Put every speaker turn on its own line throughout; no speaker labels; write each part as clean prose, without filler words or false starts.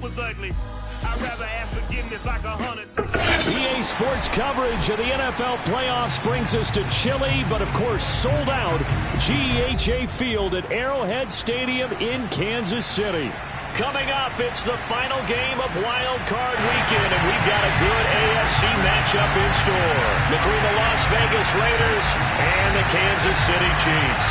was ugly. I'd rather ask forgiveness like 100 times.
EA Sports coverage of the NFL playoffs brings us to chilly, but of course sold out GEHA Field at Arrowhead Stadium in Kansas City. Coming up, it's the final game of Wild Card Weekend, and we've got a good AFC matchup in store between the Las Vegas Raiders and the Kansas City Chiefs.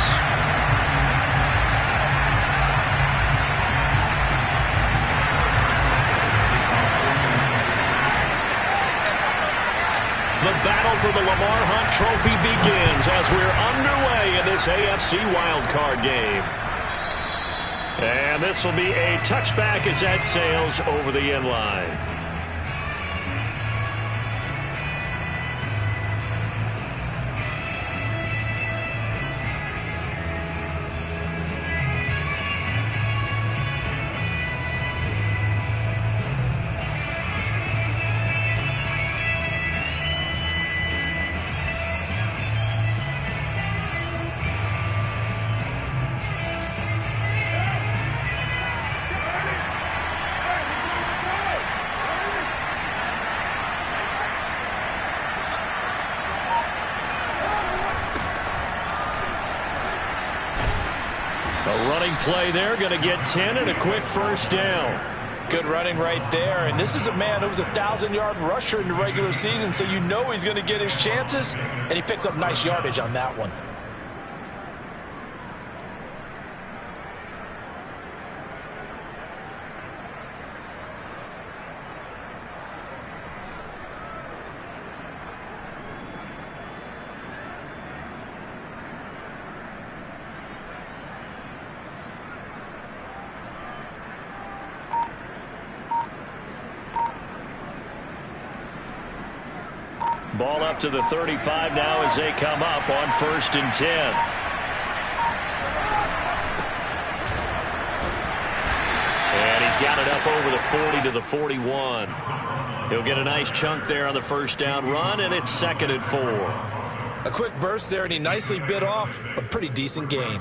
The battle for the Lamar Hunt Trophy begins as we're underway in this AFC wildcard game. And this will be a touchback as that sails over the end line. Play there, going to get 10 and a quick first down.
Good running right there, and this is a man who was a 1,000-yard rusher in the regular season, so you know he's going to get his chances, and he picks up nice yardage on that one.
Ball up to the 35 now as they come up on 1st and 10. And he's got it up over the 40 to the 41. He'll get a nice chunk there on the first down run, and it's 2nd and 4.
A quick burst there, and he nicely bit off a pretty decent gain.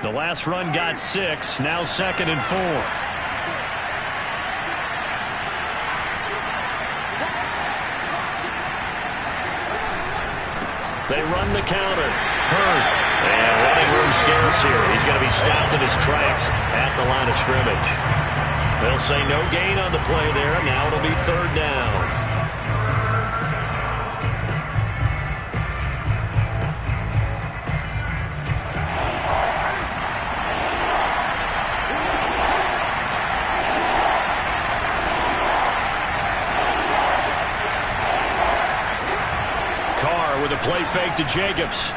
The last run got 6, now 2nd and 4. They run the counter. Hurd. And running room scarce here. He's going to be stopped in his tracks at the line of scrimmage. They'll say no gain on the play there. Now it'll be 3rd down. Play fake to Jacobs.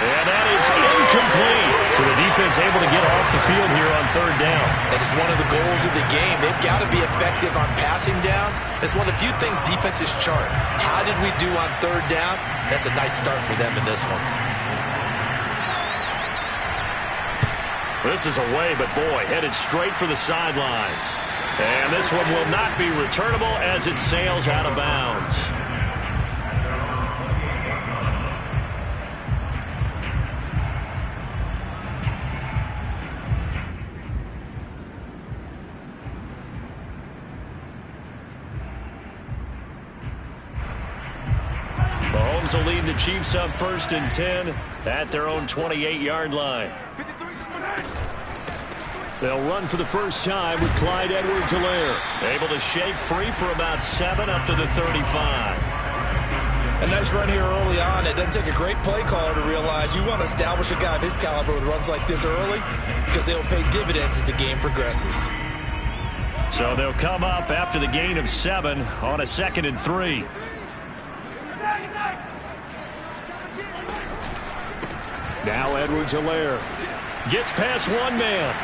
And that is incomplete. So the defense able to get off the field here on 3rd down.
That is one of the goals of the game. They've got to be effective on passing downs. It's one of the few things defenses chart. How did we do on 3rd down? That's a nice start for them in this one.
This is away, but boy, headed straight for the sidelines. And this one will not be returnable as it sails out of bounds. Will lead the Chiefs up 1st and 10 at their own 28-yard line. They'll run for the first time with Clyde Edwards-Helaire. Able to shake free for about 7 up to the 35.
A nice run here early on. It doesn't take a great play caller to realize you want to establish a guy of his caliber with runs like this early because they will pay dividends as the game progresses.
So they'll come up after the gain of 7 on a 2nd and 3. Now Edwards-Helaire gets past one man.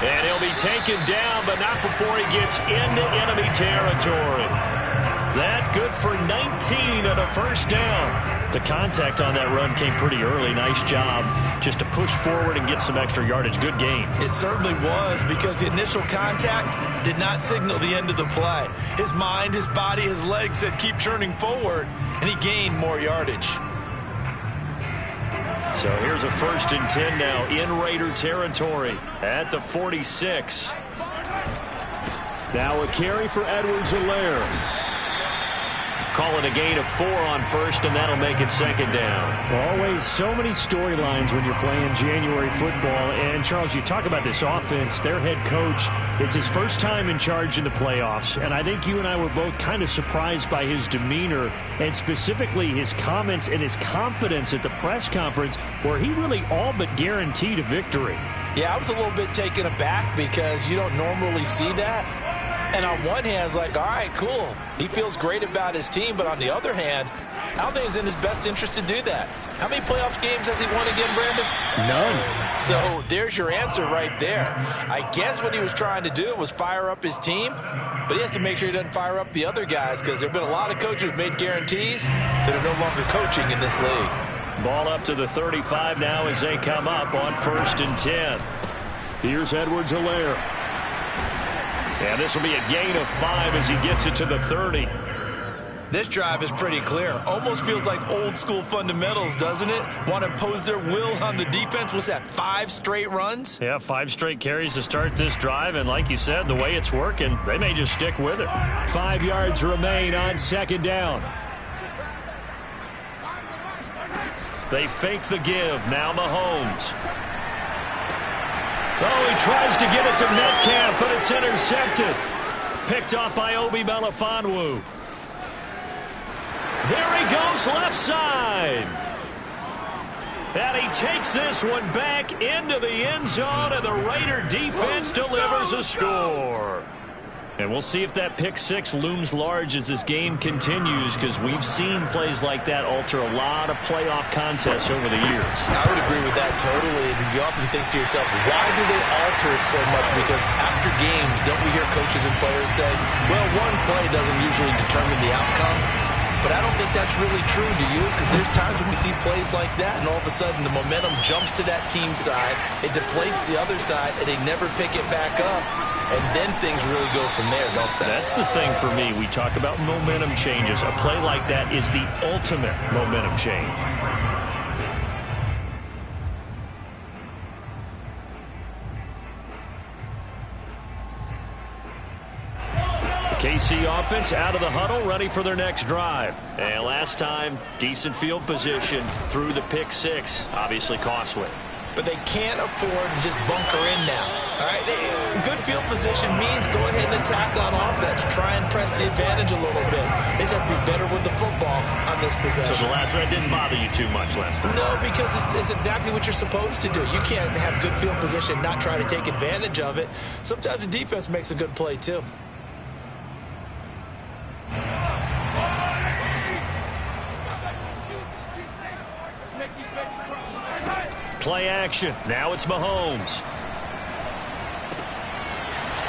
And he'll be taken down, but not before he gets into enemy territory. That good for 19 and a first down. The contact on that run came pretty early. Nice job just to push forward and get some extra yardage. Good gain.
It certainly was, because the initial contact did not signal the end of the play. His mind, his body, his legs said keep churning forward, and he gained more yardage.
So here's a 1st and 10 now in Raider territory at the 46. Now a carry for Edwards-Helaire. Call it a gain of 4 on 1st, and that'll make it 2nd down. Always so many storylines when you're playing January football. And, Charles, you talk about this offense, their head coach, it's his first time in charge in the playoffs. And I think you and I were both kind of surprised by his demeanor and specifically his comments and his confidence at the press conference where he really all but guaranteed a victory.
Yeah, I was a little bit taken aback because you don't normally see that. And on one hand, it's like, all right, cool. He feels great about his team. But on the other hand, I don't think it's in his best interest to do that. How many playoff games has he won again, Brandon?
None.
So there's your answer right there. I guess what he was trying to do was fire up his team. But he has to make sure he doesn't fire up the other guys because there have been a lot of coaches who've made guarantees that are no longer coaching in this league.
Ball up to the 35 now as they come up on 1st and 10. Here's Edwards-Helaire. And this will be a gain of 5 as he gets it to the 30.
This drive is pretty clear. Almost feels like old school fundamentals, doesn't it? Want to impose their will on the defense. What's that, 5 straight runs?
Yeah, 5 straight carries to start this drive. And like you said, the way it's working, they may just stick with it. 5 yards remain on 2nd down. They fake the give. Now Mahomes. Oh, he tries to get it to Metcalf, but it's intercepted. Picked off by Obi Melifonwu. There he goes, left side. And he takes this one back into the end zone, and the Raider defense delivers a score. And we'll see if that pick 6 looms large as this game continues, because we've seen plays like that alter a lot of playoff contests over the years.
I would agree with that totally. And you often think to yourself, why do they alter it so much? Because after games, don't we hear coaches and players say, well, one play doesn't usually determine the outcome. But I don't think that's really true, do you? Because there's times when we see plays like that, and all of a sudden the momentum jumps to that team side, it deflates the other side, and they never pick it back up. And then things really go from there, don't they?
That's the thing for me. We talk about momentum changes. A play like that is the ultimate momentum change. KC offense out of the huddle, ready for their next drive. And last time, decent field position through the pick 6. Obviously costly.
But they can't afford to just bunker in now. All right, good field position means go ahead and attack on offense. Try and press the advantage a little bit. They just have to be better with the football on this possession.
So the last one didn't bother you too much last time?
No, because it's exactly what you're supposed to do. You can't have good field position, not try to take advantage of it. Sometimes the defense makes a good play, too.
Play action. Now it's Mahomes.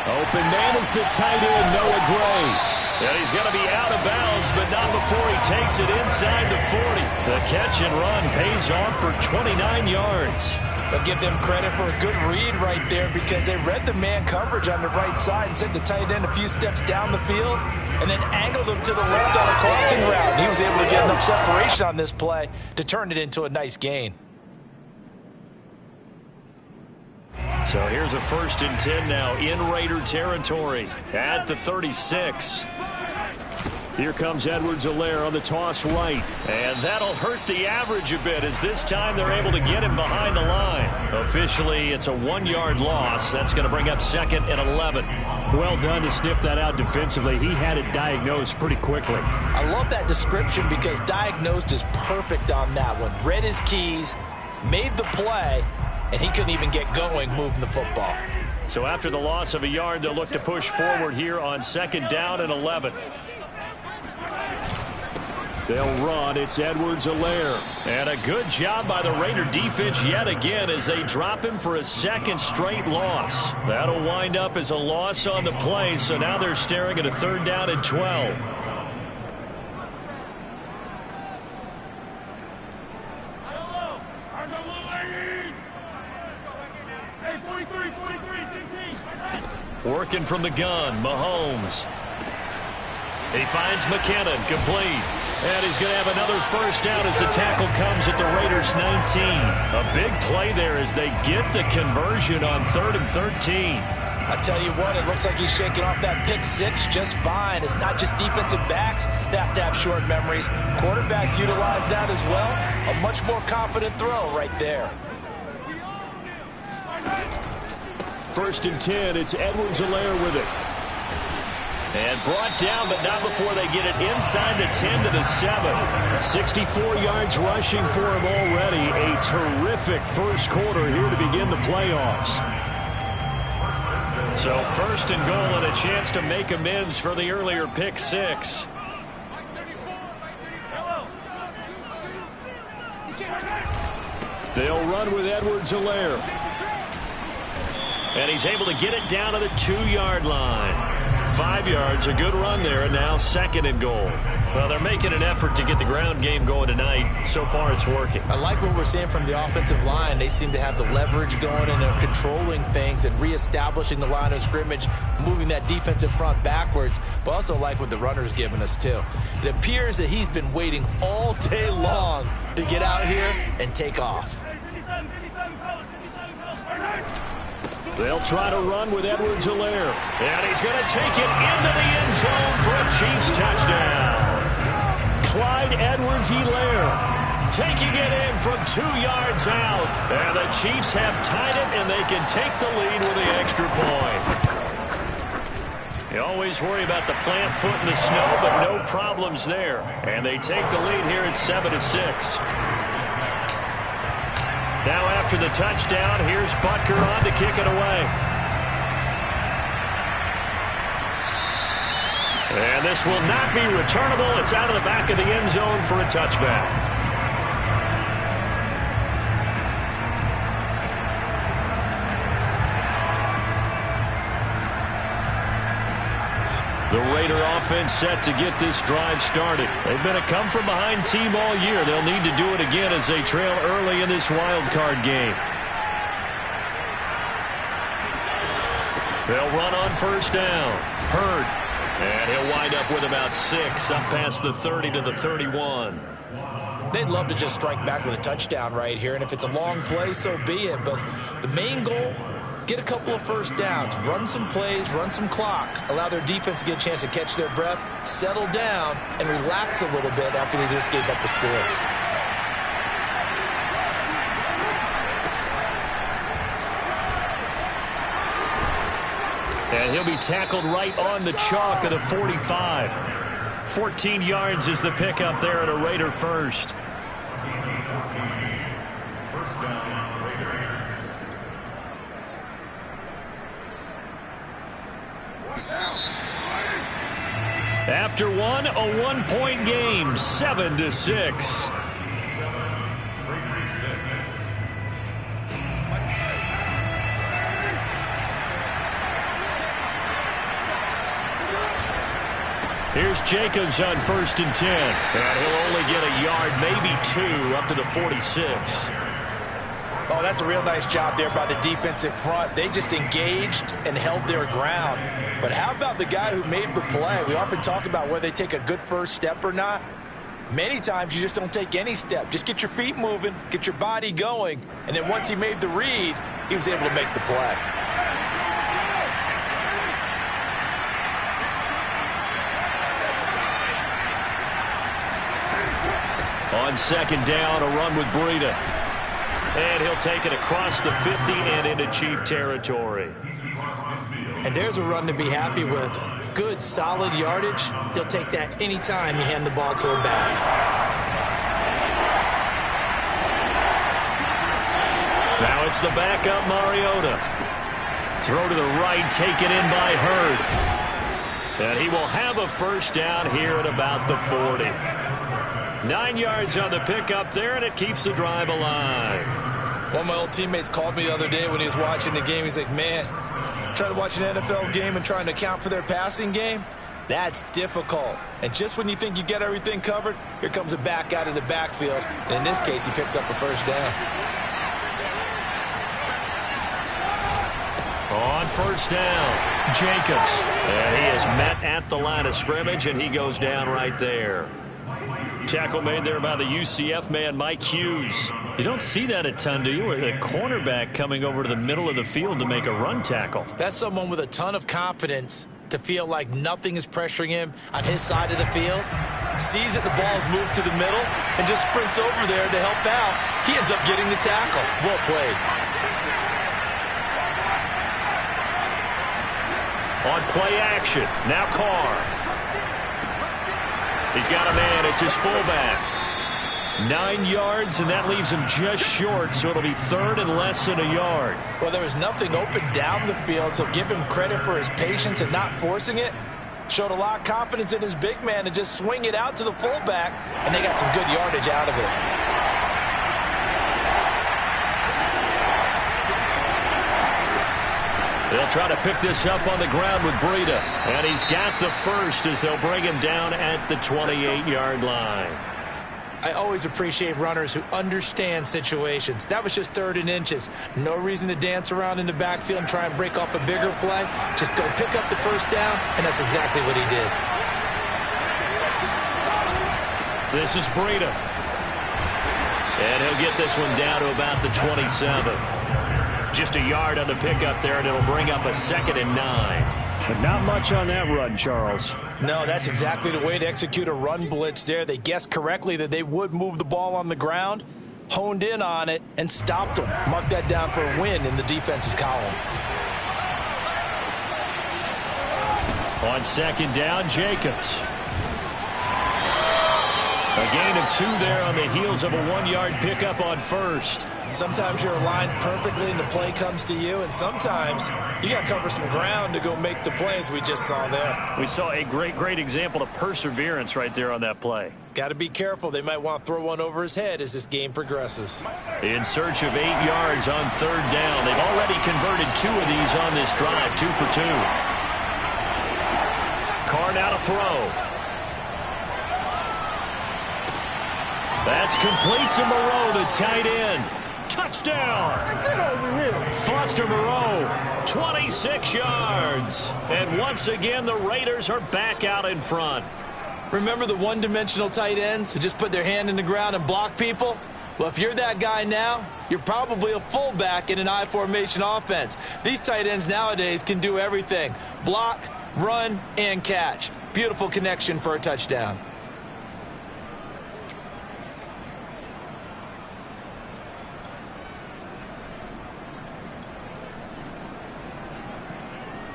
Open man is the tight end, Noah Gray. And he's going to be out of bounds, but not before he takes it inside the 40. The catch and run pays off for 29 yards.
But give them credit for a good read right there because they read the man coverage on the right side and sent the tight end a few steps down the field and then angled him to the left on a crossing route. And he was able to get enough separation on this play to turn it into a nice gain.
So here's a 1st and 10 now in Raider territory at the 36. Here comes Edwards-Helaire on the toss right. And that'll hurt the average a bit as this time they're able to get him behind the line. Officially, it's a 1-yard loss. That's going to bring up 2nd and 11. Well done to sniff that out defensively. He had it diagnosed pretty quickly.
I love that description because diagnosed is perfect on that one. Read his keys, made the play, and he couldn't even get going moving the football.
So after the loss of a yard, they'll look to push forward here on 2nd down and 11. They'll run. It's Edwards-Helaire. And a good job by the Raider defense yet again as they drop him for a 2nd straight loss. That'll wind up as a loss on the play, so now they're staring at a 3rd down and 12. Working from the gun, Mahomes. He finds McKinnon, complete. And he's going to have another first down as the tackle comes at the Raiders' 19. A big play there as they get the conversion on 3rd and 13.
I tell you what, it looks like he's shaking off that pick six just fine. It's not just defensive backs that have to have short memories. Quarterbacks utilize that as well. A much more confident throw right there.
1st and 10, it's Edwards-Helaire with it. And brought down, but not before they get it inside the 10 to the 7. 64 yards rushing for him already. A terrific first quarter here to begin the playoffs. So 1st and goal and a chance to make amends for the earlier pick six. They'll run with Edwards-Helaire. And he's able to get it down to the 2-yard line. 5 yards, a good run there, and now 2nd and goal. Well, they're making an effort to get the ground game going tonight. So far, it's working. I like what we're seeing from the offensive line. They seem to have the leverage going, and they're controlling things and reestablishing the line of scrimmage, moving that defensive front backwards, but also like what the runner's giving us, too. It appears that he's been waiting all day long to get out here and take off. They'll try to run with Edwards-Helaire. And he's going to take it into the end zone for a Chiefs touchdown. Clyde Edwards-Helaire taking it in from 2 yards out. And the Chiefs have tied it, and they can take the lead with the extra point. You always worry about the plant foot in the snow, but no problems there. And they take the lead here at 7-6. Now after the touchdown, here's Butker on to kick it away. And this will not be returnable. It's out of the back of the end zone for a touchback. The Raider offense set to get this drive started. They've been a come-from-behind team all year. They'll need to do it again as they trail early in this wild card game. They'll run on 1st down. Hurd. And he'll wind up with about 6 up past the 30 to the 31.
They'd love to just strike back with a touchdown right here, and if it's a long play, so be it. But the main goal, get a couple of first downs, run some plays, run some clock, allow their defense to get a chance to catch their breath, settle down, and relax a little bit after they just gave up a score.
And he'll be tackled right on the chalk of the 45. 14 yards is the pickup there at a Raider first.
First down, Raiders.
After one, a one-point game, 7-6. Here's Jacobs on 1st and 10. And he'll only get a yard, maybe 2, up to the 46.
Oh, that's a real nice job there by the defensive front. They just engaged and held their ground. But how about the guy who made the play? We often talk about whether they take a good first step or not. Many times you just don't take any step. Just get your feet moving, get your body going, and then once he made the read, he was able to make the play.
On 2nd down, a run with Breida. And he'll take it across the 50 and into Chief territory.
And there's a run to be happy with. Good, solid yardage. He'll take that anytime you hand the ball to a back.
Now it's the backup, Mariota. Throw to the right, taken in by Hurd. And he will have a first down here at about the 40. 9 yards on the pickup there, and it keeps the drive alive.
One of my old teammates called me the other day when he was watching the game. He's like, man, trying to watch an NFL game and trying to account for their passing game, that's difficult. And just when you think you get everything covered, here comes a back out of the backfield. And in this case, he picks up a first down.
On 1st down, Jacobs. And he is met at the line of scrimmage, and he goes down right there. Tackle made there by the UCF man, Mike Hughes. You don't see that a ton, do you? With a cornerback coming over to the middle of the field to make a run tackle.
That's someone with a ton of confidence to feel like nothing is pressuring him on his side of the field. Sees that the ball's moved to the middle and just sprints over there to help out. He ends up getting the tackle. Well played.
On play action, now Carr. He's got a man, it's his fullback. 9 yards, and that leaves him just short, so it'll be third and less than a yard.
Well, there was nothing open down the field, so give him credit for his patience and not forcing it. Showed a lot of confidence in his big man to just swing it out to the fullback, and they got some good yardage out of it.
They'll try to pick this up on the ground with Breida. And he's got the first as they'll bring him down at the 28-yard line.
I always appreciate runners who understand situations. That was just 3rd and inches. No reason to dance around in the backfield and try and break off a bigger play. Just go pick up the first down, and that's exactly what he did.
This is Breida. And he'll get this one down to about the 27. Just a yard on the pickup there, and it'll bring up a 2nd and 9. But not much on that run, Charles.
No, that's exactly the way to execute a run blitz there. They guessed correctly that they would move the ball on the ground, honed in on it, and stopped them. Mark that down for a win in the defense's column.
On 2nd down, Jacobs. A gain of 2 there on the heels of a 1-yard pickup on 1st.
Sometimes you're aligned perfectly and the play comes to you, and sometimes you got to cover some ground to go make the plays we just saw there.
We saw a great example of perseverance right there on that play.
Got to be careful. They might want to throw one over his head as this game progresses.
In search of 8 yards on 3rd down. They've already converted 2 of these on this drive, 2 for 2. Carr now to throw. That's complete to Moreau, the tight end. Touchdown! Foster Moreau, 26 yards. And once again, the Raiders are back out in front.
Remember the one-dimensional tight ends who just put their hand in the ground and block people? Well, if you're that guy now, you're probably a fullback in an I formation offense. These tight ends nowadays can do everything. Block, run, and catch. Beautiful connection for a touchdown.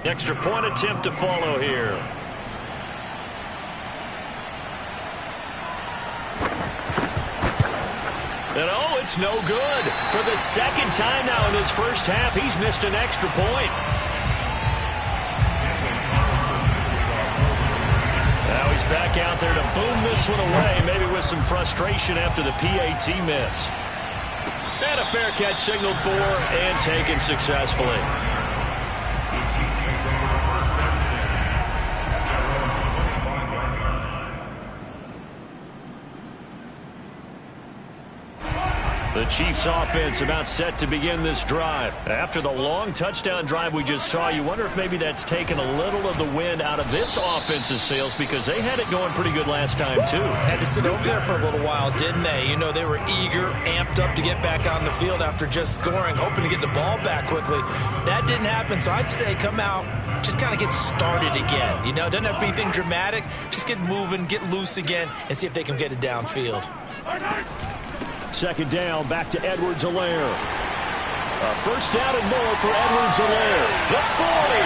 Extra point attempt to follow here. And oh, it's no good. For the 2nd time now in this first half, he's missed an extra point. Now he's back out there to boom this one away, maybe with some frustration after the PAT miss. And a fair catch signaled for and taken successfully. The Chiefs offense about set to begin this drive. After the long touchdown drive we just saw, you wonder if maybe that's taken a little of the wind out of this offense's sails because they had it going pretty good last time too.
Had to sit over there for a little while, didn't they? You know, they were eager, amped up to get back on the field after just scoring, hoping to get the ball back quickly. That didn't happen, so I'd say come out, just kind of get started again. You know, doesn't have to be anything dramatic. Just get moving, get loose again, and see if they can get it downfield.
2nd down, back to Edwards-Helaire. A first down and more for Edwards-Helaire. The 40,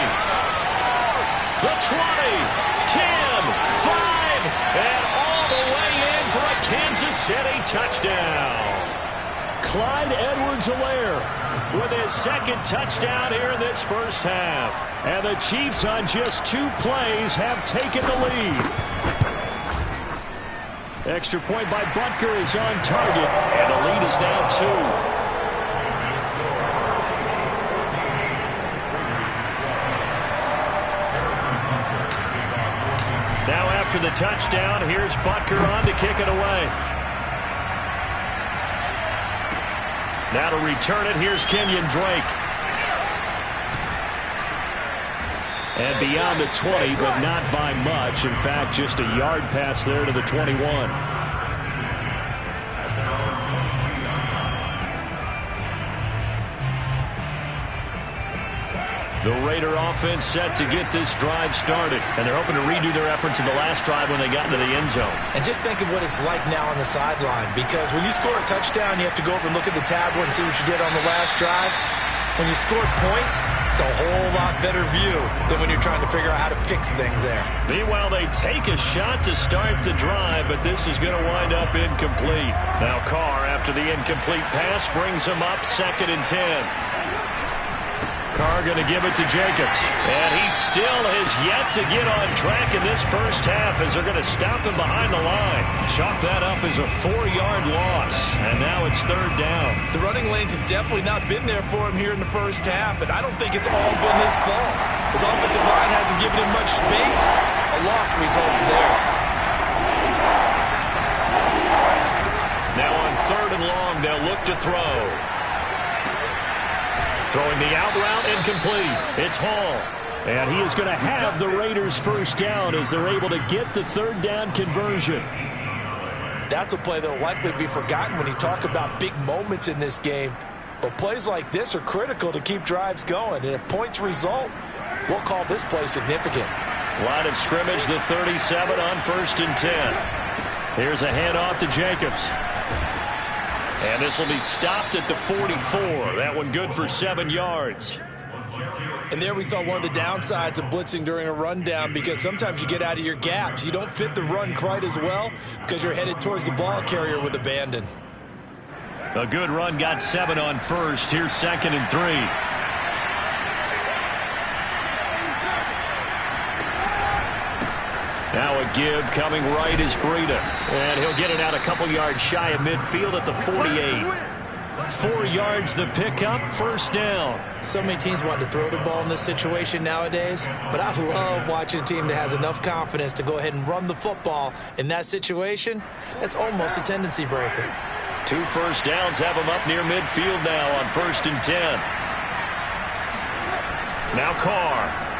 the 20, 10, 5, and all the way in for a Kansas City touchdown. Clyde Edwards-Helaire with his 2nd touchdown here in this first half. And the Chiefs on just 2 plays have taken the lead. Extra point by Butker is on target, and the lead is now 2. Now after the touchdown, here's Butker on to kick it away. Now to return it, here's Kenyon Drake. And beyond the 20, but not by much. In fact, just a yard pass there to the 21. The Raider offense set to get this drive started. And they're hoping to redo their efforts in the last drive when they got into the end zone.
And just think of what it's like now on the sideline. Because when you score a touchdown, you have to go over and look at the tablet and see what you did on the last drive. When you score points, it's a whole lot better view than when you're trying to figure out how to fix things there.
Meanwhile, they take a shot to start the drive, but this is going to wind up incomplete. Now Carr, after the incomplete pass, brings him up 2nd and 10. Carr going to give it to Jacobs. And he still has yet to get on track in this first half as they're going to stop him behind the line. Chalk that up as a 4-yard loss. And now it's 3rd down.
The running lanes have definitely not been there for him here in the first half, and I don't think it's all been his fault. His offensive line hasn't given him much space. A loss results there.
Now on 3rd and long, they'll look to throw. Throwing the out route, incomplete. It's Hall. And he is going to have the Raiders' first down as they're able to get the 3rd down conversion.
That's a play that will likely be forgotten when you talk about big moments in this game. But plays like this are critical to keep drives going. And if points result, we'll call this play significant.
Line of scrimmage, the 37 on 1st and 10. Here's a handoff to Jacobs. And this will be stopped at the 44. That one good for 7 yards.
And there we saw one of the downsides of blitzing during a rundown, because sometimes you get out of your gaps. You don't fit the run quite as well because you're headed towards the ball carrier with abandon.
A good run got 7 on 1st. Here's 2nd and 3. Now a give coming right is Breida. And he'll get it out a couple yards shy of midfield at the 48. 4 yards the pickup, 1st down.
So many teams want to throw the ball in this situation nowadays, but I love watching a team that has enough confidence to go ahead and run the football. In that situation, that's almost a tendency breaker.
2 first downs have him up near midfield now on 1st and 10. Now Carr.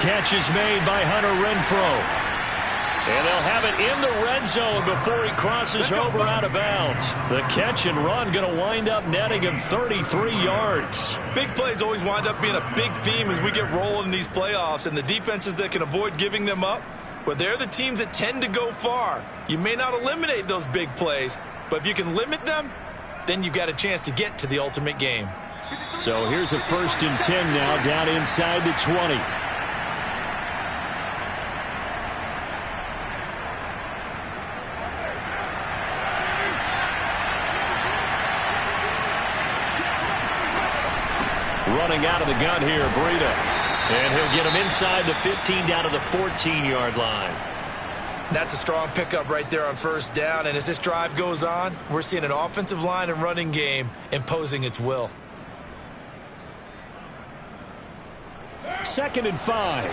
Catch is made by Hunter Renfrow. And they'll have it in the red zone before he crosses over out of bounds. The catch and run going to wind up netting him 33 yards.
Big plays always wind up being a big theme as we get rolling in these playoffs, and the defenses that can avoid giving them up, well, they're the teams that tend to go far. You may not eliminate those big plays, but if you can limit them, then you've got a chance to get to the ultimate game.
So here's a 1st and 10 now down inside the 20. Running out of the gun here, Breida. And he'll get him inside the 15 down to the 14-yard line.
That's a strong pickup right there on 1st down. And as this drive goes on, we're seeing an offensive line and running game imposing its will.
2nd and 5.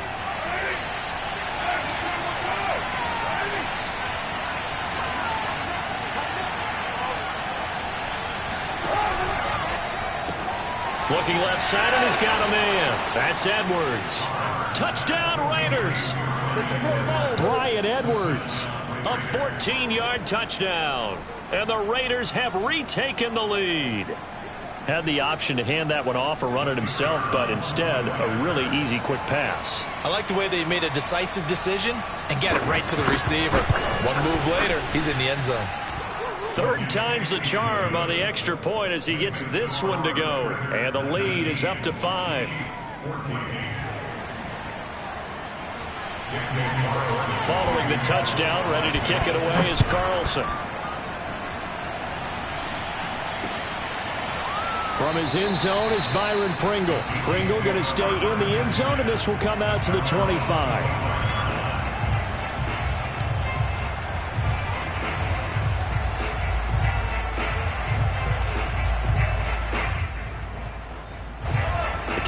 Looking left side, and he's got a man. That's Edwards. Touchdown, Raiders. Bryan Edwards. A 14-yard touchdown. And the Raiders have retaken the lead. Had the option to hand that one off or run it himself, but instead, a really easy, quick pass.
I like the way they made a decisive decision and get it right to the receiver. One move later, he's in the end zone.
3rd time's the charm on the extra point as he gets this one to go. And the lead is up to 5. Following the touchdown, ready to kick it away is Carlson. From his end zone is Byron Pringle. Pringle going to stay in the end zone, and this will come out to the 25.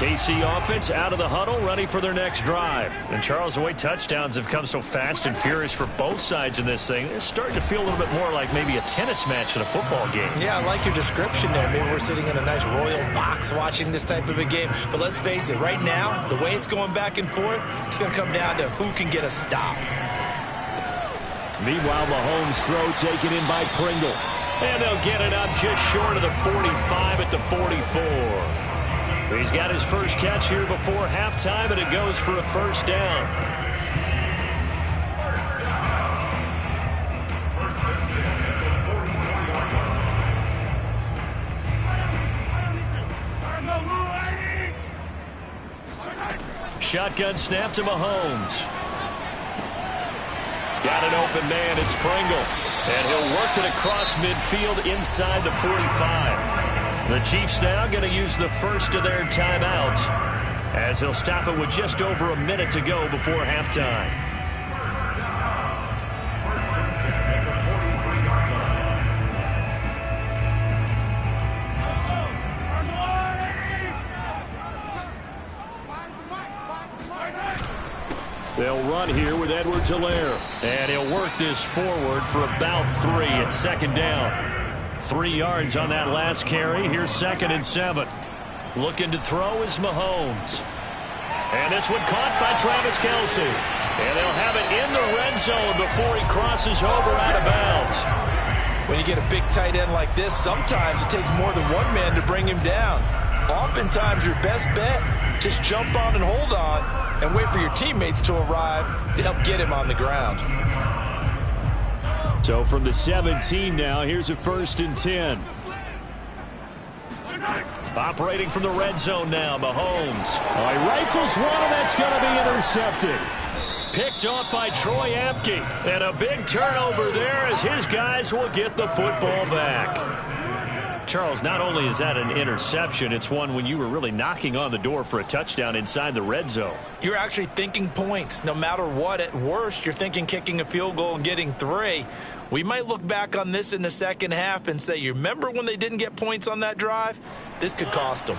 KC offense out of the huddle, ready for their next drive. And Charles, the way touchdowns have come so fast and furious for both sides in this thing, it's starting to feel a little bit more like maybe a tennis match than a football game.
Yeah, I like your description there. Maybe we're sitting in a nice royal box watching this type of a game. But let's face it, right now, the way it's going back and forth, it's going to come down to who can get a stop.
Meanwhile, Mahomes' throw taken in by Pringle. And they'll get it up just short of the 45 at the 44. He's got his first catch here before halftime, and it goes for a first down. Shotgun snap to Mahomes. Got an open man. It's Pringle. And he'll work it across midfield inside the 45. The Chiefs now going to use the first of their timeouts as they'll stop it with just over a minute to go before halftime. They'll run here with Edwards-Helaire. And he'll work this forward for about 3 at second down. 3 yards on that last carry. Here's 2nd and 7. Looking to throw is Mahomes. And this one caught by Travis Kelce. And they'll have it in the red zone before he crosses over out of bounds.
When you get a big tight end like this, sometimes it takes more than one man to bring him down. Oftentimes your best bet, just jump on and hold on and wait for your teammates to arrive to help get him on the ground.
So from the 17 now, here's a 1st and 10. Operating from the red zone now, Mahomes. Oh, he rifles one, and that's going to be intercepted. Picked off by Troy Apke. And a big turnover there as his guys will get the football back. Charles, not only is that an interception, it's one when you were really knocking on the door for a touchdown inside the red zone.
You're actually thinking points. No matter what, at worst, you're thinking kicking a field goal and getting 3. We might look back on this in the second half and say, you remember when they didn't get points on that drive? This could cost them.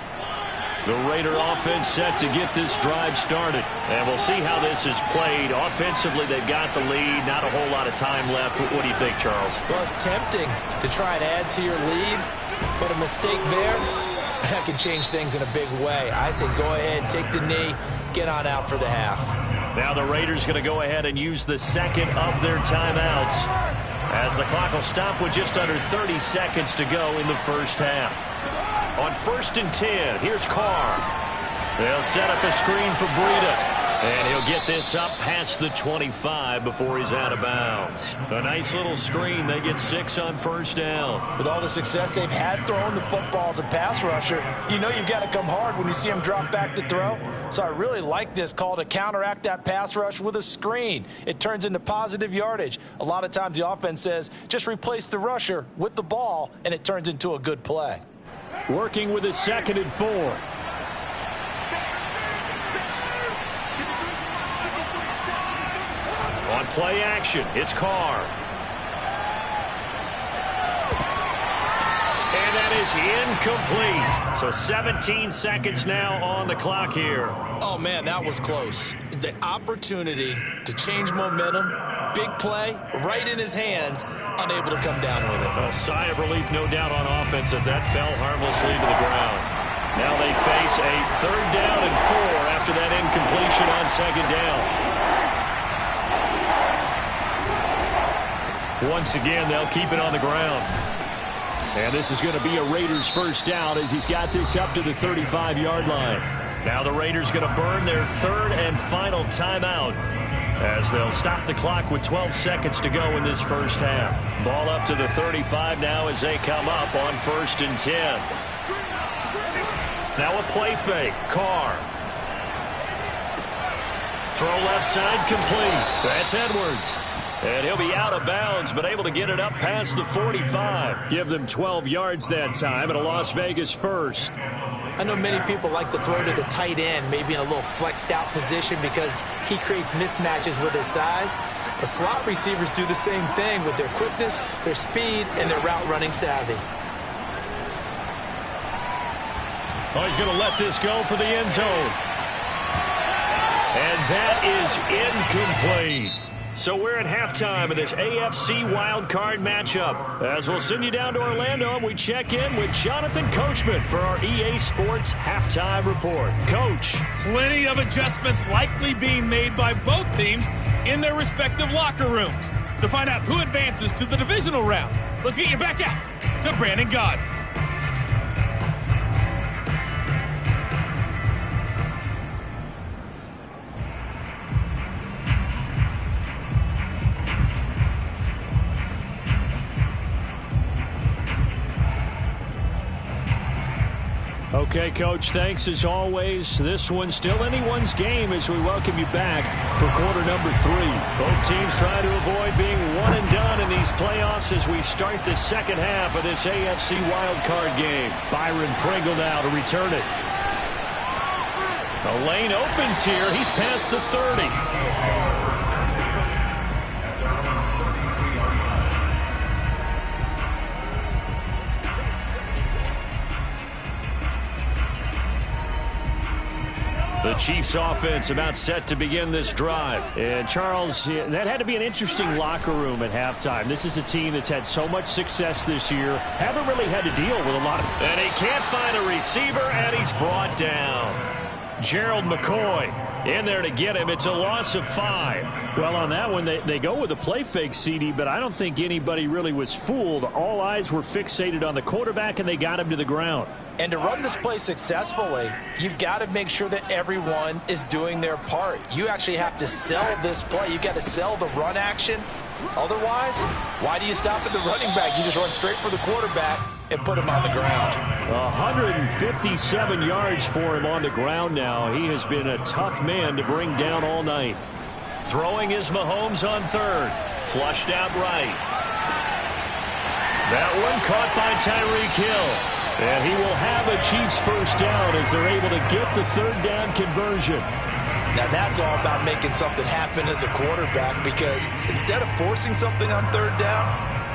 The Raider offense set to get this drive started. And we'll see how this is played. Offensively, they've got the lead. Not a whole lot of time left. What do you think, Charles?
Well, it's tempting to try and add to your lead. But a mistake there, that could change things in a big way. I say go ahead, take the knee, get on out for the half.
Now the Raiders going to go ahead and use the second of their timeouts as the clock will stop with just under 30 seconds to go in the first half. On 1st and 10, here's Carr. They'll set up a screen for Breida. And he'll get this up past the 25 before he's out of bounds. A nice little screen. They get 6 on 1st down.
With all the success they've had throwing the football as a pass rusher, you know you've got to come hard when you see him drop back to throw. So I really like this call to counteract that pass rush with a screen. It turns into positive yardage. A lot of times the offense says, just replace the rusher with the ball, and it turns into a good play.
Working with a 2nd and 4. On play action, it's Carr. And that is incomplete. So 17 seconds now on the clock here.
Oh, man, that was close. The opportunity to change momentum, big play, right in his hands, unable to come down with it.
A sigh of relief, no doubt, on offense that fell harmlessly to the ground. Now they face a 3rd down and 4 after that incompletion on 2nd down. Once again, they'll keep it on the ground. And this is going to be a Raiders first down as he's got this up to the 35-yard line. Now the Raiders going to burn their 3rd and final timeout as they'll stop the clock with 12 seconds to go in this first half. Ball up to the 35 now as they come up on 1st and 10. Now a play fake. Carr. Throw left side complete. That's Edwards. And he'll be out of bounds, but able to get it up past the 45. Give them 12 yards that time, and a Las Vegas first.
I know many people like to throw to the tight end, maybe in a little flexed out position because he creates mismatches with his size. The slot receivers do the same thing with their quickness, their speed, and their route running savvy.
Oh, he's going to let this go for the end zone. And that is incomplete. So we're at halftime of this AFC wildcard matchup. As we'll send you down to Orlando, and we check in with Jonathan Coachman for our EA Sports Halftime Report. Coach.
Plenty of adjustments likely being made by both teams in their respective locker rooms. To find out who advances to the divisional round, Let's get you back out to Brandon God.
Okay, Coach, thanks as always. This one's still anyone's game as we welcome you back for quarter number 3. Both teams trying to avoid being one and done in these playoffs as we start the second half of this AFC wildcard game. Byron Pringle now to return it. The lane opens here. He's past the 30. The Chiefs offense about set to begin this drive. And Charles, that had to be an interesting locker room at halftime. This is a team that's had so much success this year. Haven't really had to deal with a lot of... And he can't find a receiver, and he's brought down. Gerald McCoy in there to get him. It's a loss of 5. Well, on that one, they go with a play fake, CD, but I don't think anybody really was fooled. All eyes were fixated on the quarterback, and they got him to the ground.
And to run this play successfully, you've got to make sure that everyone is doing their part. You actually have to sell this play. You've got to sell the run action. Otherwise, why do you stop at the running back? You just run straight for the quarterback and put him on the ground.
157 yards for him on the ground now. He has been a tough man to bring down all night. Throwing is Mahomes on third. Flushed out right. That one caught by Tyreek Hill. And he will have a Chiefs first down as they're able to get the third down conversion.
Now that's all about making something happen as a quarterback, because instead of forcing something on third down,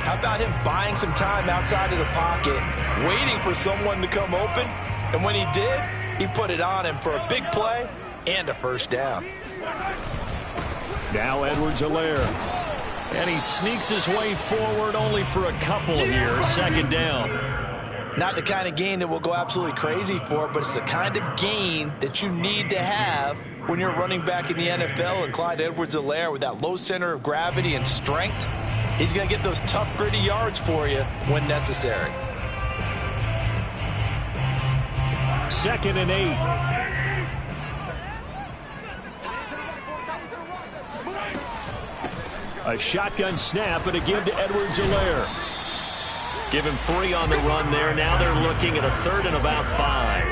how about him buying some time outside of the pocket, waiting for someone to come open, and when he did, he put it on him for a big play and a first down.
Now Edwards-Helaire. And he sneaks his way forward only for a couple here. Second down.
Not the kind of gain that we'll go absolutely crazy for, but it's the kind of gain that you need to have when you're running back in the NFL. And Clyde Edwards-Helaire, with that low center of gravity and strength, he's going to get those tough, gritty yards for you when necessary.
2nd and 8. A shotgun snap and a give to Edwards-Helaire. Give him 3 on the run there. Now they're looking at a 3rd and about 5.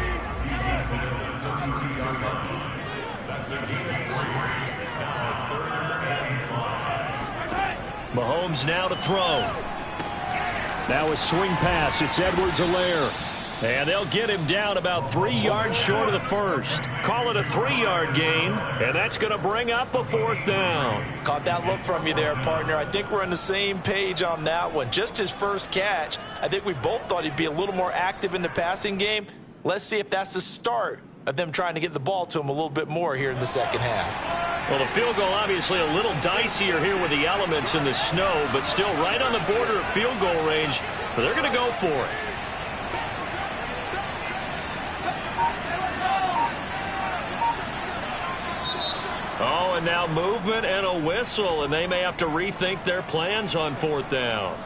Mahomes now to throw. Now a swing pass. It's Edwards-Helaire. And they'll get him down about 3 yards short of the first. Call it a 3-yard gain, and that's going to bring up a 4th down.
Caught that look from you there, partner. I think we're on the same page on that one. Just his first catch, I think we both thought he'd be a little more active in the passing game. Let's see if that's the start of them trying to get the ball to him a little bit more here in the second half.
Well, the field goal obviously a little dicier here with the elements in the snow, but still right on the border of field goal range. But they're going to go for it. Oh, and now movement and a whistle, and they may have to rethink their plans on 4th down.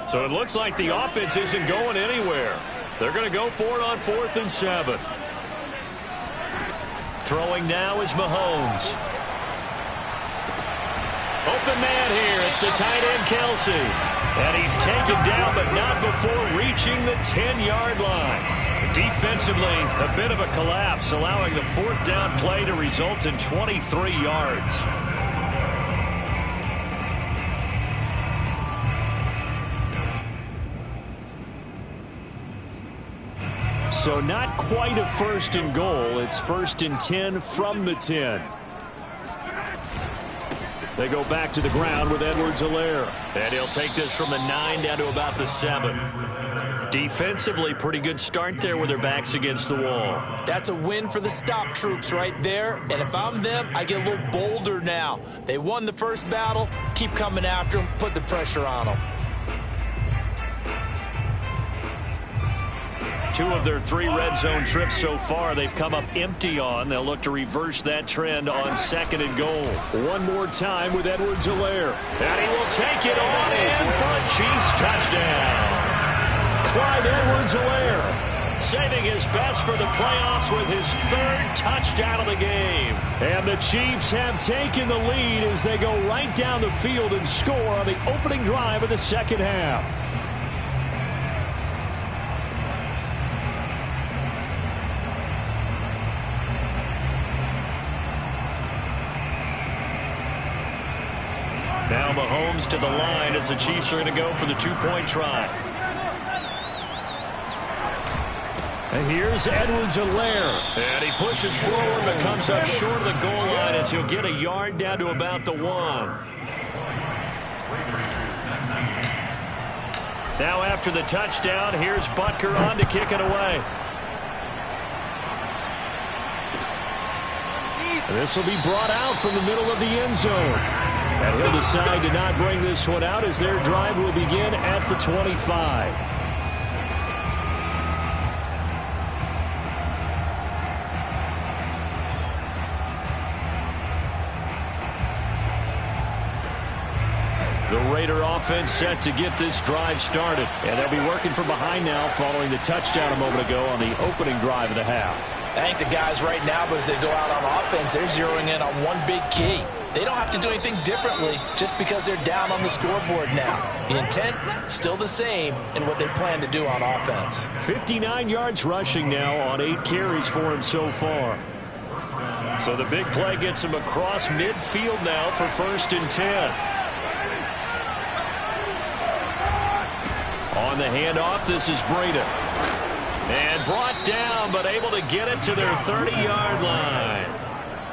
So it looks like the offense isn't going anywhere. They're going to go for it on 4th and 7. Throwing now is Mahomes. Open man here. It's the tight end, Kelsey. And he's taken down, but not before reaching the 10-yard line. Defensively, a bit of a collapse, allowing the 4th down play to result in 23 yards. So not quite a 1st and goal. It's 1st and 10 from the 10. They go back to the ground with Edwards-Helaire. And he'll take this from the 9 down to about the 7. Defensively, pretty good start there with their backs against the wall.
That's a win for the stop troops right there. And if I'm them, I get a little bolder now. They won the first battle. Keep coming after them. Put the pressure on them.
2 of their 3 red zone trips so far they've come up empty on. They'll look to reverse that trend on 2nd and goal. One more time with Edwards-Helaire. And he will take it on in for a Chiefs touchdown. Clyde Edwards-Helaire saving his best for the playoffs with his 3rd touchdown of the game. And the Chiefs have taken the lead as they go right down the field and score on the opening drive of the second half. Now Mahomes to the line as the Chiefs are going to go for the 2-point try. And here's Edwards-Helaire. And he pushes forward but comes up short of the goal line as he'll get a yard down to about the 1. Now after the touchdown, here's Butker on to kick it away. And this will be brought out from the middle of the end zone. And he'll decide to not bring this one out as their drive will begin at the 25. The Raider offense set to get this drive started. And they'll be working from behind now following the touchdown a moment ago on the opening drive of the half.
I think the guys right now, but as they go out on offense, they're zeroing in on one big key. They don't have to do anything differently just because they're down on the scoreboard now. The intent, still the same in what they plan to do on offense.
59 yards rushing now on 8 carries for him so far. So the big play gets him across midfield now for 1st and 10. On the handoff, this is Breida. And brought down, but able to get it to their 30-yard line.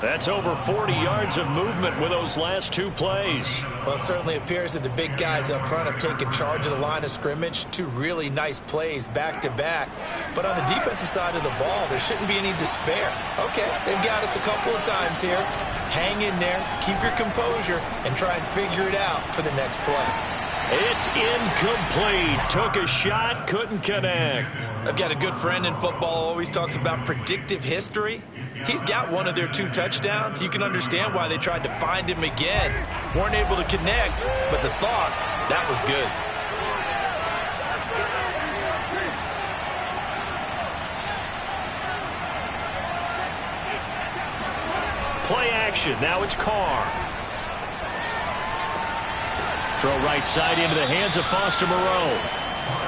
That's over 40 yards of movement with those last 2 plays.
Well, it certainly appears that the big guys up front have taken charge of the line of scrimmage. 2 really nice plays back-to-back. But on the defensive side of the ball, there shouldn't be any despair. Okay, they've got us a couple of times here. Hang in there, keep your composure, and try and figure it out for the next play.
It's incomplete. Took a shot, couldn't connect.
I've got a good friend in football, always talks about predictive history. He's got one of their 2 touchdowns. You can understand why they tried to find him again. Weren't able to connect, but the thought, that was good.
Play action. Now it's Carr. Throw right side into the hands of Foster Moreau.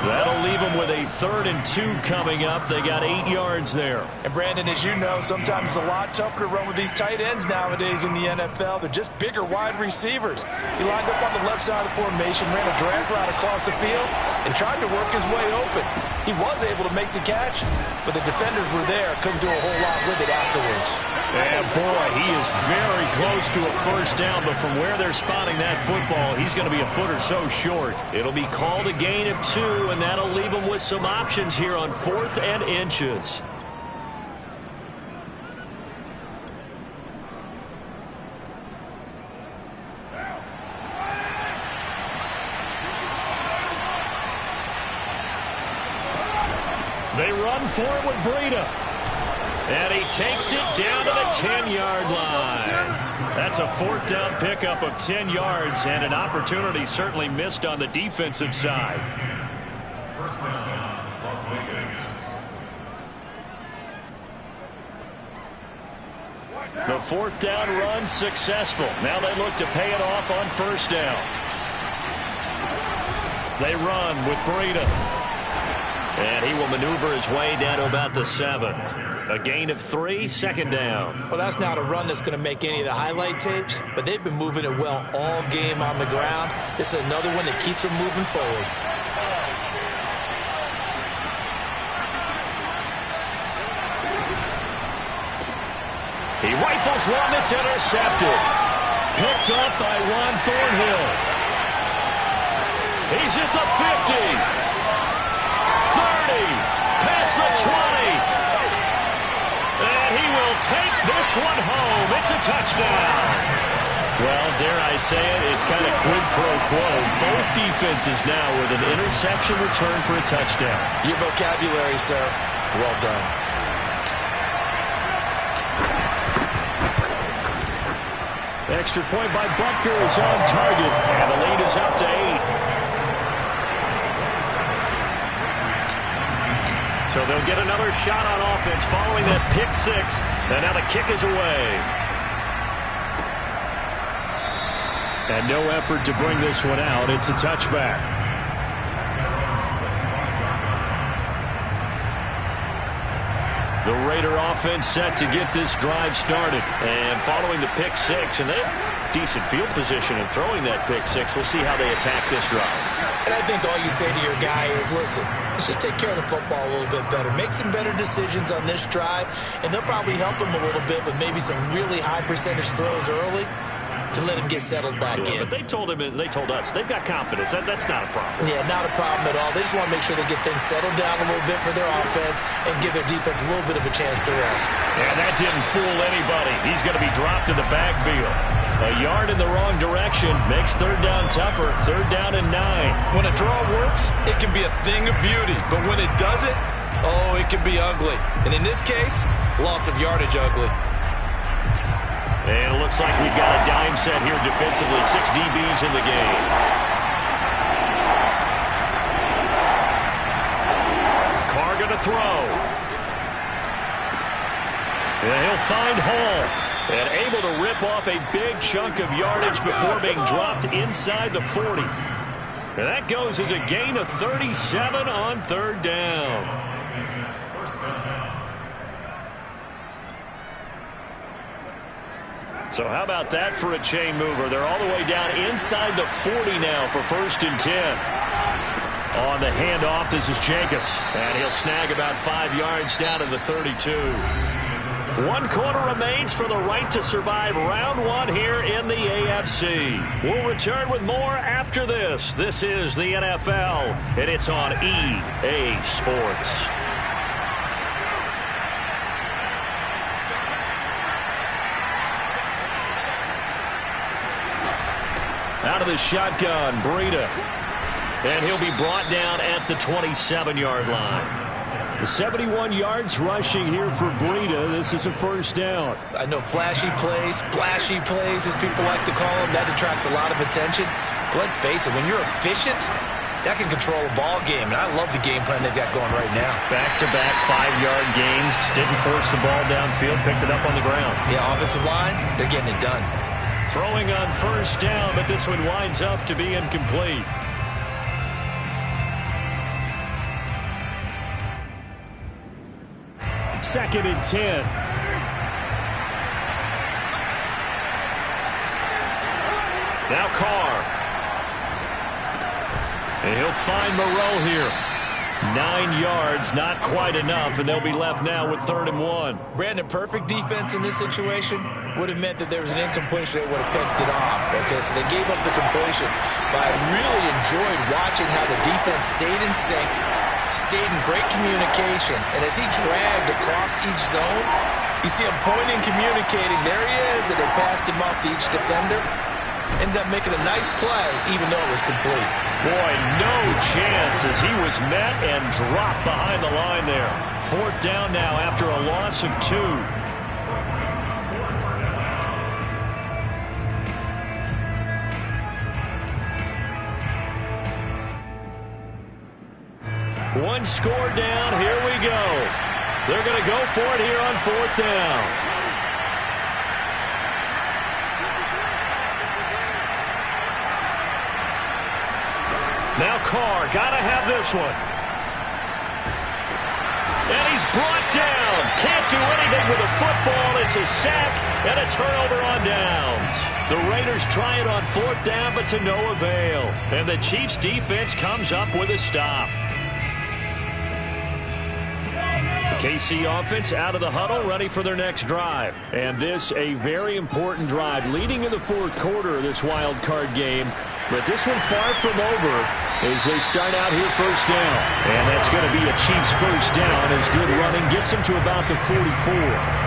That'll leave them with a 3rd and 2 coming up. They got 8 yards there.
And Brandon, as you know, sometimes it's a lot tougher to run with these tight ends nowadays in the NFL. They're just bigger wide receivers. He lined up on the left side of the formation, ran a drag route across the field, and tried to work his way open. He was able to make the catch, but the defenders were there. Couldn't do a whole lot with it afterwards.
And boy, he is very close to a 1st down, but from where they're spotting that football, he's going to be a foot or so short. It'll be called a gain of 2, and that'll leave them with some options here on 4th and inches. They run for it with Breida. And he takes it down to the 10-yard line. That's a 4th down pickup of 10 yards and an opportunity certainly missed on the defensive side.
1st down, Las Vegas.
The 4th down run successful. Now they look to pay it off on 1st down. They run with Breida. And he will maneuver his way down to about the 7. A gain of 3, 2nd down.
Well, that's not a run that's going to make any of the highlight tapes, but they've been moving it well all game on the ground. This is another one that keeps them moving forward.
He rifles one that's intercepted. picked up by Juan Thornhill. He's at the 50. 30. Past the 20. And he will take this one home. It's a touchdown. Well, dare I say it, it's kind of quid pro quo. Both defenses now with an interception return for a touchdown.
Your vocabulary, sir. Well done.
Extra point by Butker is on target, and the lead is up to 8. So they'll get another shot on offense following that pick 6, and now the kick is away. And no effort to bring this one out. It's a touchback. The Raider offense set to get this drive started. And following the pick 6, and they have decent field position in throwing that pick 6. We'll see how they attack this drive.
And I think all you say to your guy is, listen, let's just take care of the football a little bit better. Make some better decisions on this drive, and they'll probably help him a little bit with maybe some really high percentage throws early to let him get settled back in.
But they told him, and they told us, they've got confidence. That's not a problem.
Yeah, not a problem at all. They just want to make sure they get things settled down a little bit for their offense and give their defense a little bit of a chance to rest.
And that didn't fool anybody. He's going to be dropped in the backfield. A yard in the wrong direction makes third down tougher. Third down and 9.
When a draw works, it can be a thing of beauty. But when it doesn't, oh, it can be ugly. And in this case, loss of yardage ugly.
And it looks like we've got a dime set here defensively. 6 DBs in the game. Carr going to throw. And he'll find Hall. And able to rip off a big chunk of yardage before being dropped inside the 40. And that goes as a gain of 37 on third down. So how about that for a chain mover? They're all the way down inside the 40 now for 1st and 10. On the handoff, this is Jacobs. And he'll snag about 5 yards down to the 32. 1 quarter remains for the right to survive round 1 here in the AFC. We'll return with more after this. This is the NFL, and it's on EA Sports. Out of the shotgun, Breida. And he'll be brought down at the 27-yard line. 71 yards rushing here for Breida. This is a first down.
I know flashy plays, splashy plays, as people like to call them, that attracts a lot of attention. But let's face it, when you're efficient, that can control a ball game. And I love the game plan they've got going right now.
Back-to-back 5-yard gains. Didn't force the ball downfield. Picked it up on the ground.
Yeah, offensive line, they're getting it done.
Throwing on first down, but this one winds up to be incomplete. Second and 10. Now Carr. And he'll find Moreau here. 9 yards, not quite enough, and they'll be left now with 3rd and 1.
Brandon, perfect defense in this situation would have meant that there was an incompletion that would have picked it off. Okay, so they gave up the completion. But I really enjoyed watching how the defense stayed in sync, stayed in great communication, and as he dragged across each zone, you see him pointing, communicating. There he is, and they passed him off to each defender. Ended up making a nice play, even though it was complete.
Boy, no chance as he was met and dropped behind the line there. 4th down now after a loss of 2. One score down. Here we go. They're going to go for it here on 4th down. Now Carr, gotta have this one. And he's brought down. Can't do anything with the football. It's a sack and a turnover on downs. The Raiders try it on 4th down, but to no avail. And the Chiefs defense comes up with a stop. KC offense out of the huddle, ready for their next drive. And this, a very important drive, leading in the fourth quarter of this wild card game. But this one far from over as they start out here first down. And that's going to be a Chiefs first down as good running gets them to about the 44.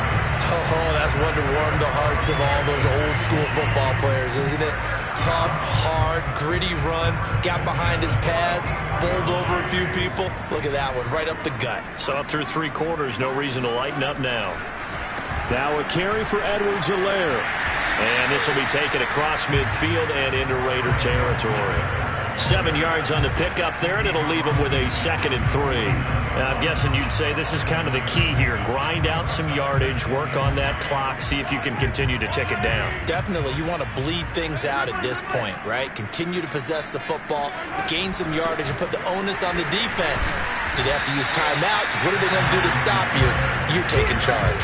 Oh, that's one to warm the hearts of all those old school football players, isn't it? Tough, hard, gritty run, got behind his pads, bowled over a few people. Look at that one, right up the gut.
Saw it through three quarters, no reason to lighten up now. Now a carry for Edwards-Helaire. And this will be taken across midfield and into Raider territory. 7 yards on the pickup there, and it'll leave them with a 2nd and 3. Now, I'm guessing you'd say this is kind of the key here. Grind out some yardage, work on that clock, see if you can continue to tick it down.
Definitely. You want to bleed things out at this point, right? Continue to possess the football, gain some yardage, and put the onus on the defense. Do they have to use timeouts? What are they going to do to stop you? You're taking charge.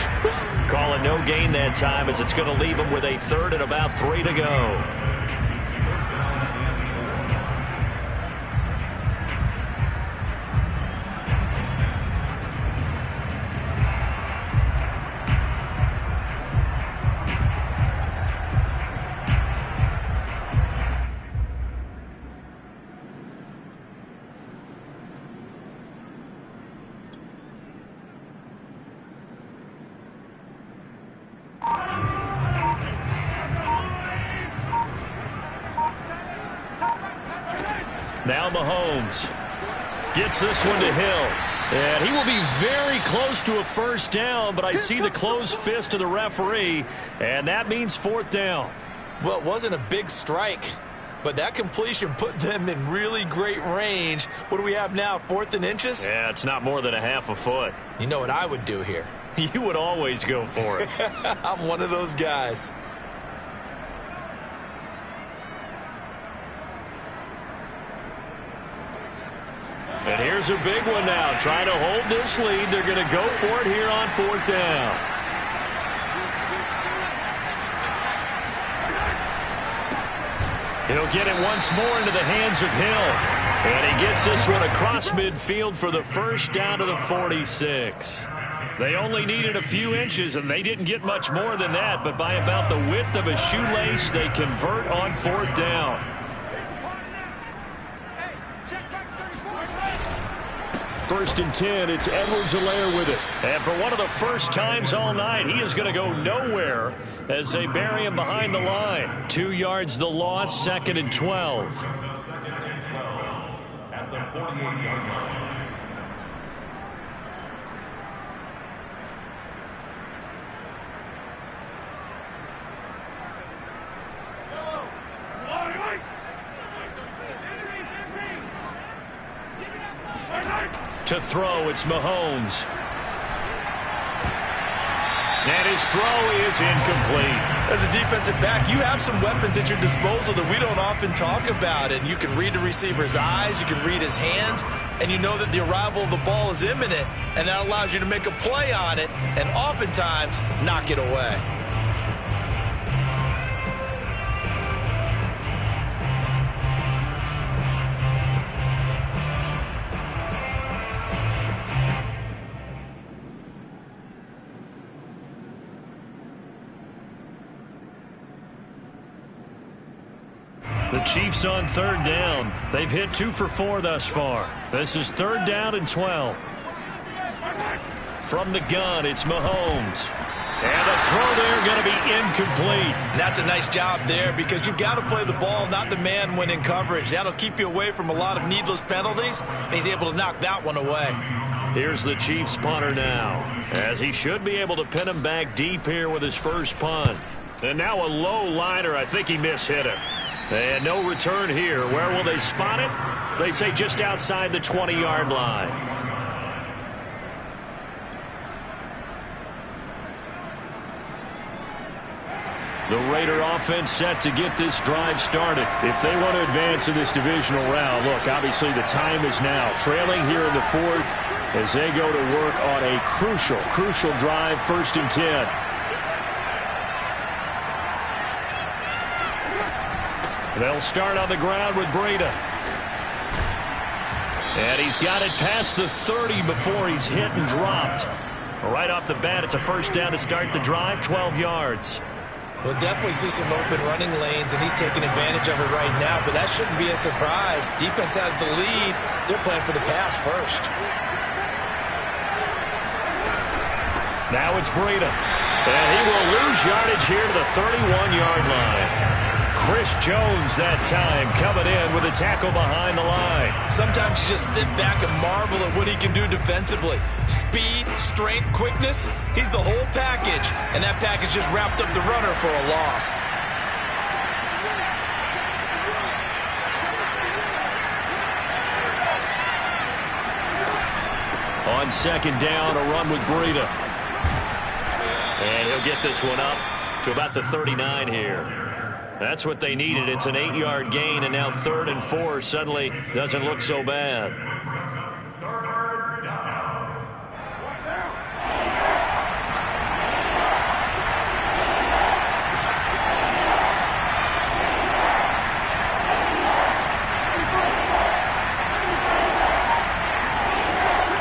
Call it no gain that time as it's going to leave them with a 3rd and about 3 to go. Now Mahomes gets this one to Hill. And he will be very close to a first down, but I see the closed fist of the referee, and that means 4th down.
Well, it wasn't a big strike, but that completion put them in really great range. What do we have now, 4th and inches?
Yeah, it's not more than a half a foot.
You know what I would do here?
You would always go for it.
I'm one of those guys.
And here's a big one now. Trying to hold this lead. They're going to go for it here on 4th down. He'll get it once more into the hands of Hill. And he gets this one across midfield for the first down to the 46. They only needed a few inches, and they didn't get much more than that. But by about the width of a shoelace, they convert on 4th down. First and 10, it's Edwards-Helaire with it. And for one of the first times all night, he is going to go nowhere as they bury him behind the line. 2 yards the loss, 2nd and 12.
At the 48-yard line.
To throw, it's Mahomes. And his throw is incomplete.
As a defensive back, you have some weapons at your disposal that we don't often talk about. And you can read the receiver's eyes, you can read his hands, and you know that the arrival of the ball is imminent, and that allows you to make a play on it and oftentimes knock it away.
The Chiefs on 3rd down. They've hit 2 for 4 thus far. This is 3rd down and 12. From the gun, it's Mahomes. And the throw there going to be incomplete.
And that's a nice job there because you've got to play the ball, not the man when in coverage. That'll keep you away from a lot of needless penalties, and he's able to knock that one away.
Here's the Chiefs punter now, as he should be able to pin him back deep here with his first punt. And now a low liner. I think he mishit it. And no return here. Where will they spot it? They say just outside the 20-yard line. The Raider offense set to get this drive started. If they want to advance in this divisional round, look, obviously the time is now. Trailing here in the 4th as they go to work on a crucial drive, 1st and 10. They'll start on the ground with Breida. And he's got it past the 30 before he's hit and dropped. Right off the bat, it's a first down to start the drive, 12 yards.
We'll definitely see some open running lanes, and he's taking advantage of it right now, but that shouldn't be a surprise. Defense has the lead. They're playing for the pass first.
Now it's Breida. And he will lose yardage here to the 31-yard line. Chris Jones that time coming in with a tackle behind the line.
Sometimes you just sit back and marvel at what he can do defensively. Speed, strength, quickness, he's the whole package. And that package just wrapped up the runner for a loss.
On second down, a run with Breida. And he'll get this one up to about the 39 here. That's what they needed. It's an 8-yard gain, and now 3rd and 4 suddenly doesn't look so bad.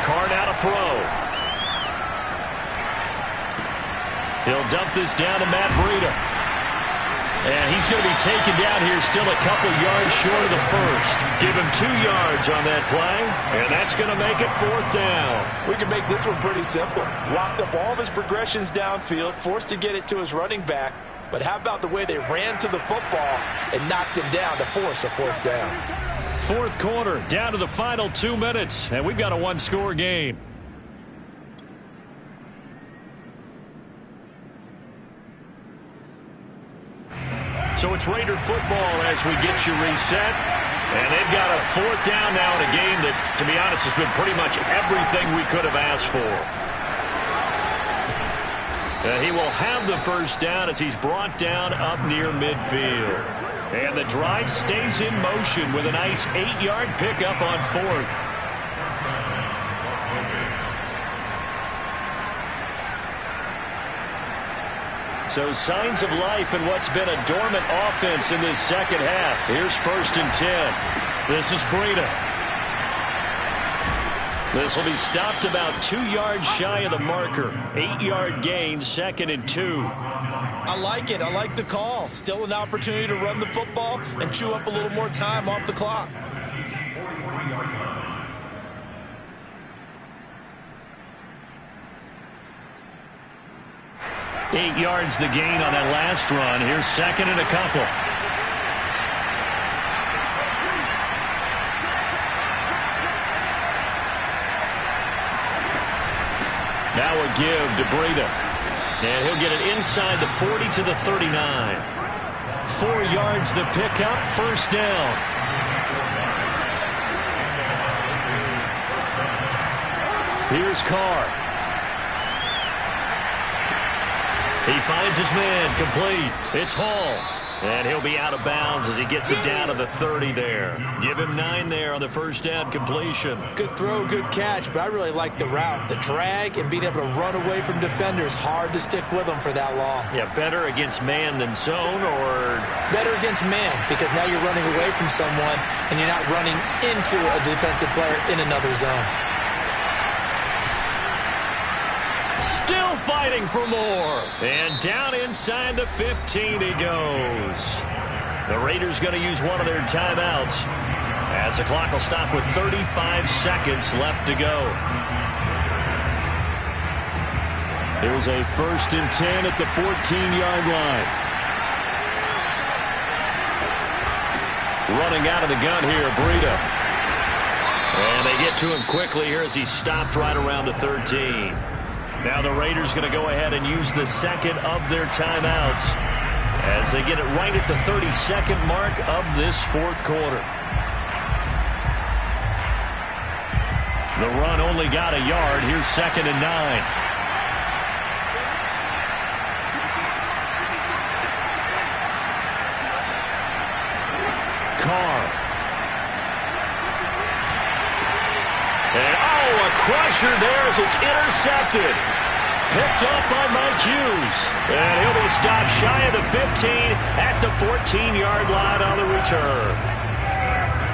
Carr now to throw. He'll dump this down to Matt Breida. And he's going to be taken down here still a couple yards short of the first. Give him 2 yards on that play, and that's going to make it 4th down.
We can make this one pretty simple. Locked up all of his progressions downfield, forced to get it to his running back. But how about the way they ran to the football and knocked him down to force a 4th down?
4th quarter, down to the final 2 minutes, and we've got a 1-score game. So it's Raider football as we get you reset. And they've got a 4th down now in a game that, to be honest, has been pretty much everything we could have asked for. And he will have the first down as he's brought down up near midfield. And the drive stays in motion with a nice 8-yard pickup on 4th. So signs of life in what's been a dormant offense in this second half. Here's 1st and 10. This is Breida. This will be stopped about 2 yards shy of the marker. 8-yard gain, 2nd and 2.
I like it. I like the call. Still an opportunity to run the football and chew up a little more time off the clock.
Eight yards the gain on that last run. Here's 2nd and a couple. Now a give to Breida. And he'll get it inside the 40 to the 39. 4 yards the pickup, 1st down. Here's Carr. He finds his man, complete. It's Hall. And he'll be out of bounds as he gets it down to the 30 there. Give him 9 there on the first down completion.
Good throw, good catch, but I really like the route. The drag and being able to run away from defenders. Hard to stick with them for that long.
Yeah, better against man than zone, or?
Better against man, because now you're running away from someone and you're not running into a defensive player in another zone.
Still fighting for more. And down inside the 15 he goes. The Raiders going to use one of their timeouts as the clock will stop with 35 seconds left to go. Here's a 1st and 10 at the 14-yard line. Running out of the gun here, Breida. And they get to him quickly here as he stopped right around the 13. Now the Raiders going to go ahead and use the 2nd of their timeouts as they get it right at the 32nd mark of this 4th quarter. The run only got a yard. Here's 2nd and 9. Carr. And a crusher there as it's intercepted. Picked off by Mike Hughes. And he'll be stopped shy of the 15 at the 14-yard line on the return.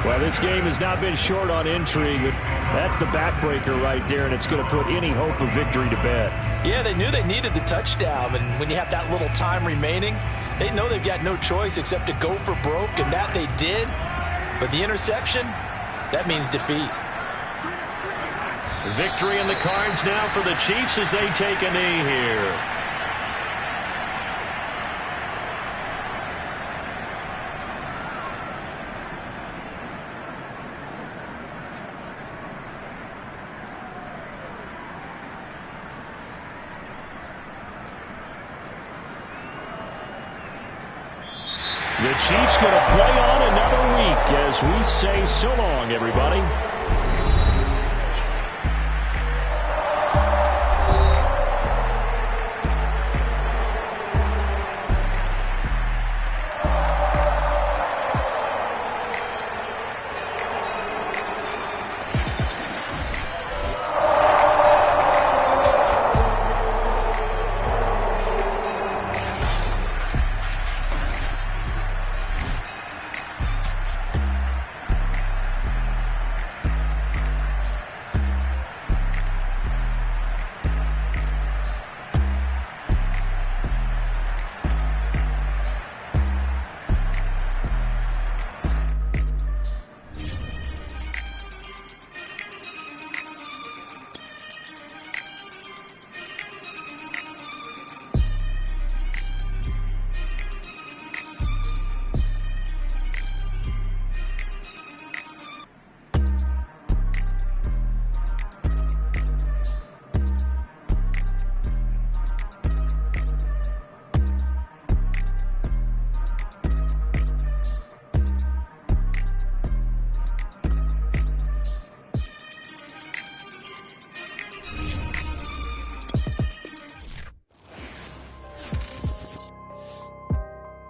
Well, this game has not been short on intrigue, but that's the backbreaker right there, and it's going to put any hope of victory to bed.
Yeah, they knew they needed the touchdown, and when you have that little time remaining, they know they've got no choice except to go for broke, and that they did. But the interception, that means defeat.
Victory in the cards now for the Chiefs as they take a knee here. The Chiefs going to play on another week as we say so long, everybody.